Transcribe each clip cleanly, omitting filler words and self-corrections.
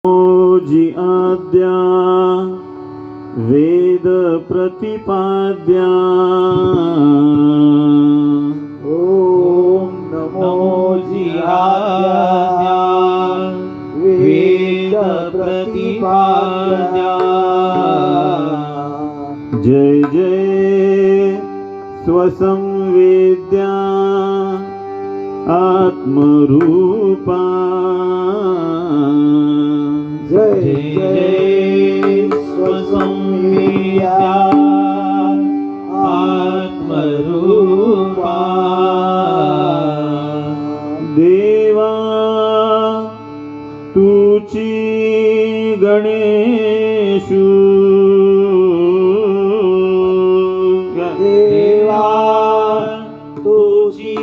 जी आद्या वेद प्रतिपाद्या ओम नमो जी आद्या वेद प्रतिपाद्या जय जय स्वसंवेद्या आत्मरूपा जय जय स्वसंवेद्या आत्मरूपा देवा तुची गणेशु देवा तुझी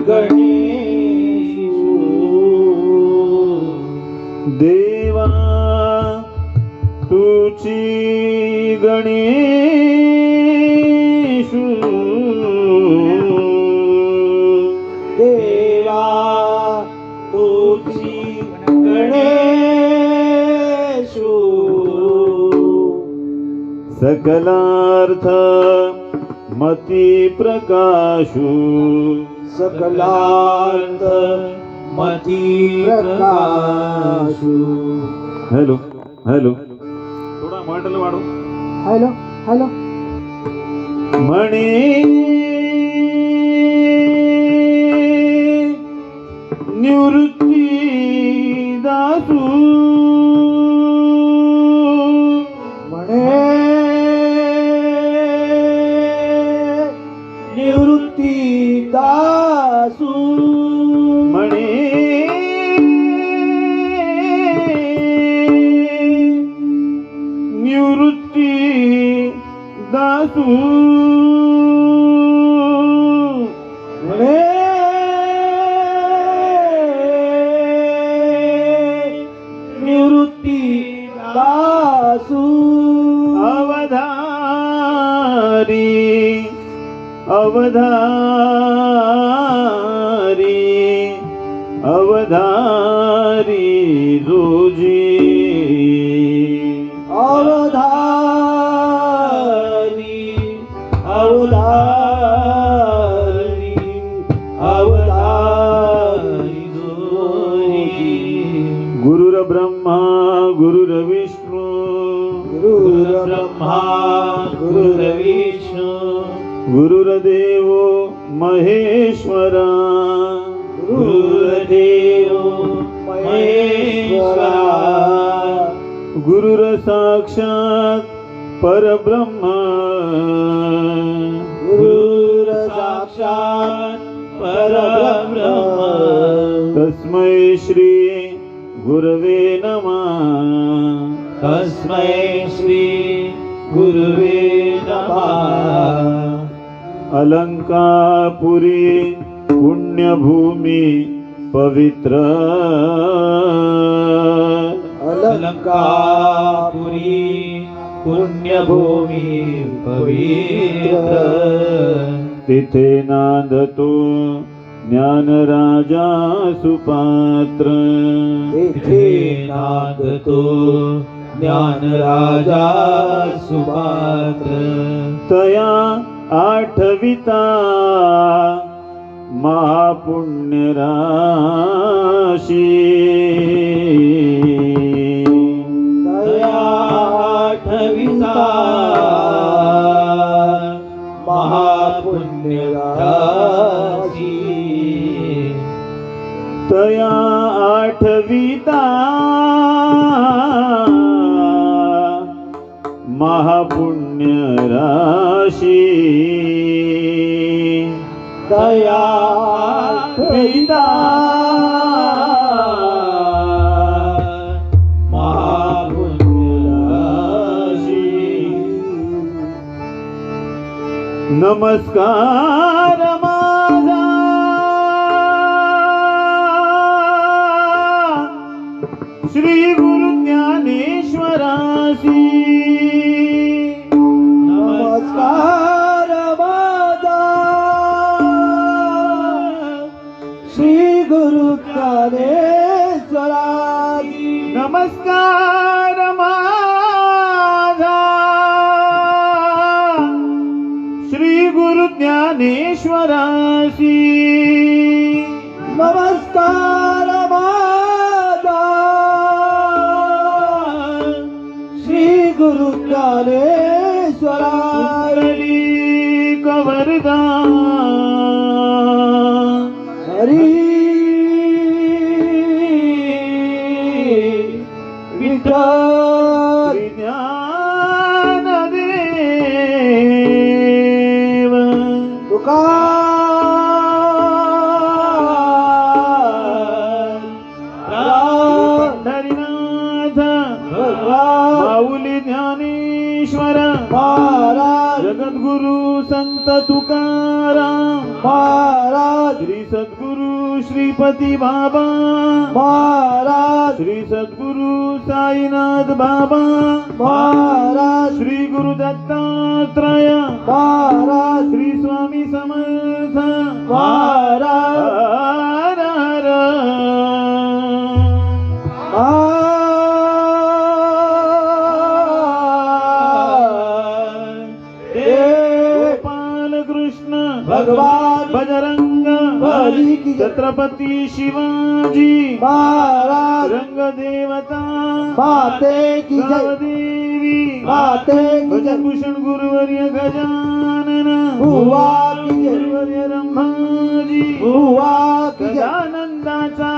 गणेशु देवा तुची गणेशु देवा तुझी गणेशु सकलार्थ मती प्रकाशु सकलार्थ मती प्रकाशु हॅलो हॅलो थोडा मॉडेल वाढव हॅलो हॅलो म्हणे निवृत्ती दासू म्हणे निवृत्ती दासू म्हणे निवृत्ती दासू म्हणे निवृत्ती दासू अवधारी अवधारी अवधारी रोजी अवधारी अवधारी अवधारी जोरी गुरुर्ब्रह्मा गुरुर्विष्णू गुरुर्ब्रह्मा गुरुर्विष्णू गुरुर्देव महेश्वरा गुरुर्देव महेश्वरा गुरुर्साक्षात् परब्रह्म गुरुर साक्षात् परब्रह्म तस्मै श्री गुरवे नमः तस्मै श्री गुरुवे नमः अलंकापुरी पुण्यभूमी पवित्र अलंकापुरी पुण्यभूमी पवित्र तिथे नांदतो ज्ञानराजा सुपात्र तेथे नांदतो ज्ञानराजा सुपात्र तया आठविता महापुण्य राशी तया आठविता महापुण्य राशी तया आठविता महापुण्य राशी तया आठविता महापुण्य राशी नमस्कार माझा श्री गुरु ज्ञानेश्वरासी नमस्कार माझा श्री गुरु ज्ञानेश्वरा नमस्कार माझा श्री गुरु ज्ञानेश्वरासी नमस्कार माझा श्री गुरु ज्ञानेश्वरा कवरदा हरी विठ्ठल ज्ञानदेव पंढरीनाथ माऊली ज्ञानेश्वर महाराज जगद्गुरु संत तुकाराम महाराज श्री सद्गुरु श्रीपती बाबा महाराज श्री सद्गुरु साईनाथ बाबा महाराज श्री गुरु दत्तात्रय महाराज श्री स्वामी समर्थ महाराज हर हर. गोपाल कृष्ण भगवान बजरंग बली की जय. छत्रपती शिवाजी महाराज रंग देवता माते की जय देवी माते की जय भूषण गुरुवर्य गजानन बुवा की जय गुरुवर्य रंभाजी बुवा की जय गजानंदाचा